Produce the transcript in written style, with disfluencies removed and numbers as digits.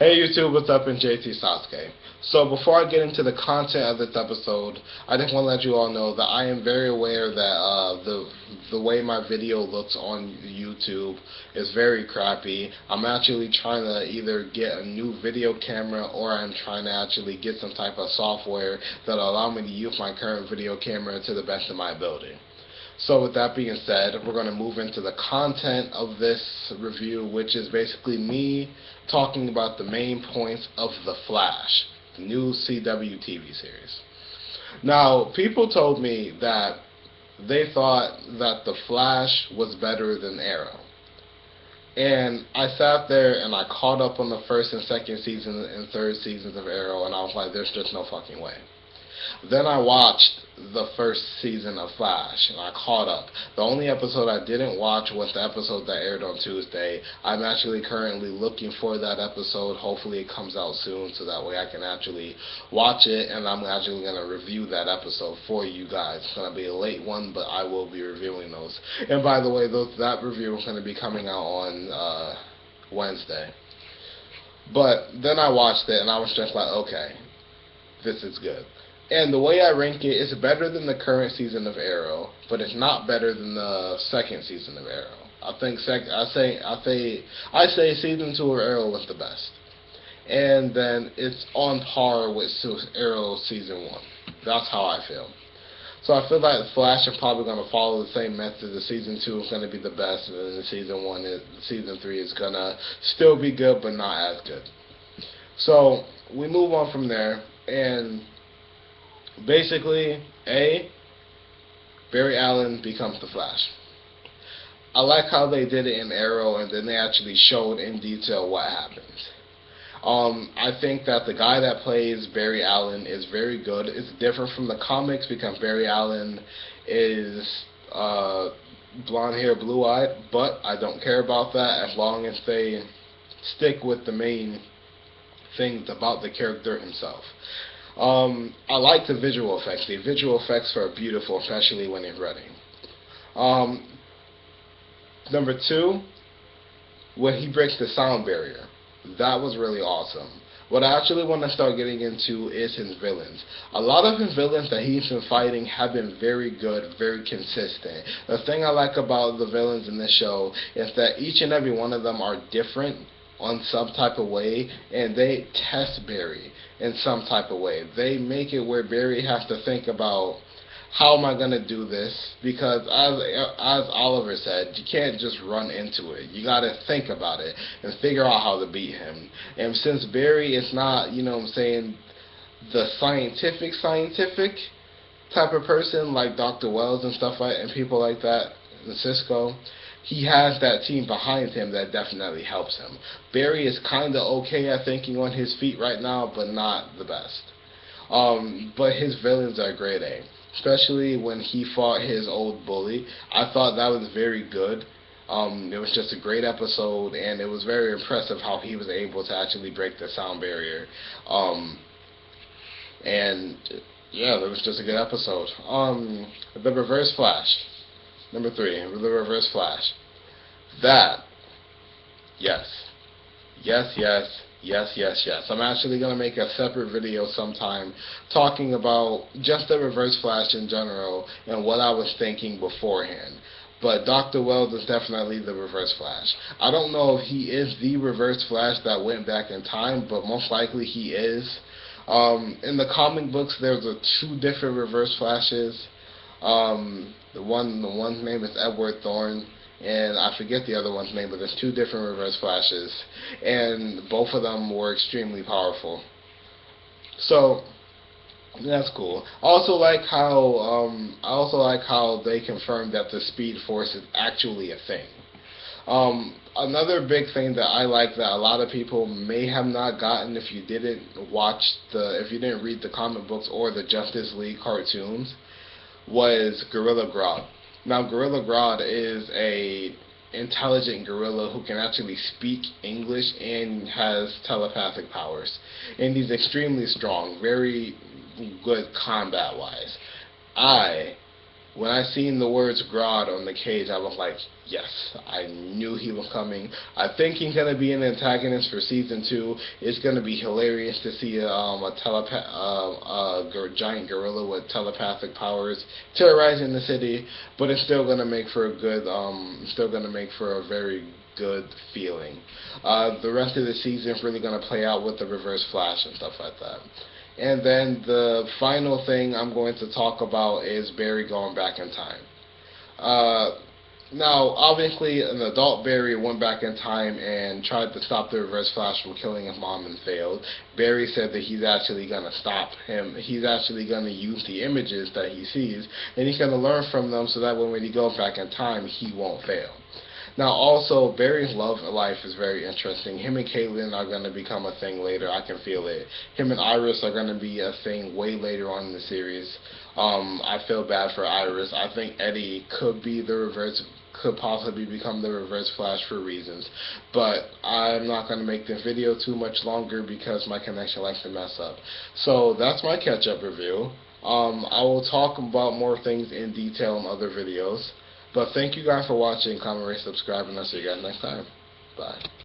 Hey YouTube, what's up? In JT Sasuke. So before I get into the content of this episode, I just want to let you all know that I am very aware that the way my video looks on YouTube is very crappy. I'm actually trying to either get a new video camera or I'm trying to actually get some type of software that'll allow me to use my current video camera to the best of my ability. So with that being said, we're going to move into the content of this review, which is basically me talking about the main points of The Flash, the new CW TV series. Now, people told me that they thought that The Flash was better than Arrow. And I sat there and I caught up on the first and second season and third seasons of Arrow, and I was like, there's just no fucking way. Then I watched the first season of Flash, and I caught up. The only episode I didn't watch was the episode that aired on Tuesday. I'm actually currently looking for that episode. Hopefully it comes out soon, so that way I can actually watch it, and I'm actually going to review that episode for you guys. It's going to be a late one, but I will be reviewing those. And by the way, that review is going to be coming out on Wednesday. But then I watched it, and I was just like, okay, this is good. And the way I rank it, it's better than the current season of Arrow, but it's not better than the second season of Arrow. I say season 2 of Arrow was the best, and then it's on par with Arrow season 1. That's how I feel. So I feel like Flash is probably going to follow the same method. The season 2 is going to be the best, and then the season 3 is going to still be good, but not as good. So we move on from there, and basically, Barry Allen becomes the Flash. I like how they did it in Arrow, and then they actually showed in detail what happens. I think that the guy that plays Barry Allen is very good. It's different from the comics because Barry Allen is blonde hair, blue eyed, but I don't care about that as long as they stick with the main things about the character himself. I like the visual effects. The visual effects are beautiful, especially when it's running. Number 2, when he breaks the sound barrier. That was really awesome. What I actually want to start getting into is his villains. A lot of his villains that he's been fighting have been very good, very consistent. The thing I like about the villains in this show is that each and every one of them are different on some type of way, and they test Barry in some type of way. They make it where Barry has to think about, how am I going to do this? Because as Oliver said, you can't just run into it. You got to think about it and figure out how to beat him. And since Barry is not, the scientific type of person like Dr. Wells and stuff like, and people like that, and Cisco, he has that team behind him that definitely helps him. Barry is kind of okay at thinking on his feet right now, but not the best. But his villains are grade A, especially when he fought his old bully. I thought that was very good. It was just a great episode, and it was very impressive how he was able to actually break the sound barrier. And yeah, it was just a good episode. The Reverse Flash. Number 3, the Reverse Flash. That, yes. I'm actually going to make a separate video sometime talking about just the Reverse Flash in general and what I was thinking beforehand. But Dr. Wells is definitely the Reverse Flash. I don't know if he is the Reverse Flash that went back in time, but most likely he is. In the comic books, there's 2 different Reverse Flashes. The one's name is Edward Thorne, and I forget the other one's name, but there's 2 different Reverse Flashes, and both of them were extremely powerful. So that's cool. I also like how they confirmed that the Speed Force is actually a thing. Another big thing that I like that a lot of people may have not gotten if you didn't read the comic books or the Justice League cartoons, was Gorilla Grodd. Now, Gorilla Grodd is a intelligent gorilla who can actually speak English and has telepathic powers. And he's extremely strong, very good combat-wise. I When I seen the words Grodd on the cage, I was like, yes, I knew he was coming. I think he's going to be an antagonist for season 2. It's going to be hilarious to see a giant gorilla with telepathic powers terrorizing the city, but it's still going to make for a good, a very good feeling. The rest of the season is really going to play out with the Reverse Flash and stuff like that. And then the final thing I'm going to talk about is Barry going back in time. Now, obviously, an adult Barry went back in time and tried to stop the Reverse Flash from killing his mom and failed. Barry said that he's actually going to stop him. He's actually going to use the images that he sees, and he's going to learn from them so that when he goes back in time, he won't fail. Now, also, Barry's love life is very interesting. Him and Caitlin are going to become a thing later. I can feel it. Him and Iris are going to be a thing way later on in the series. I feel bad for Iris. I think Eddie could possibly become the Reverse Flash for reasons. But I'm not going to make this video too much longer because my connection likes to mess up. So that's my catch-up review. I will talk about more things in detail in other videos. But thank you guys for watching, comment, rate, subscribe, and I'll see you guys next time. Bye.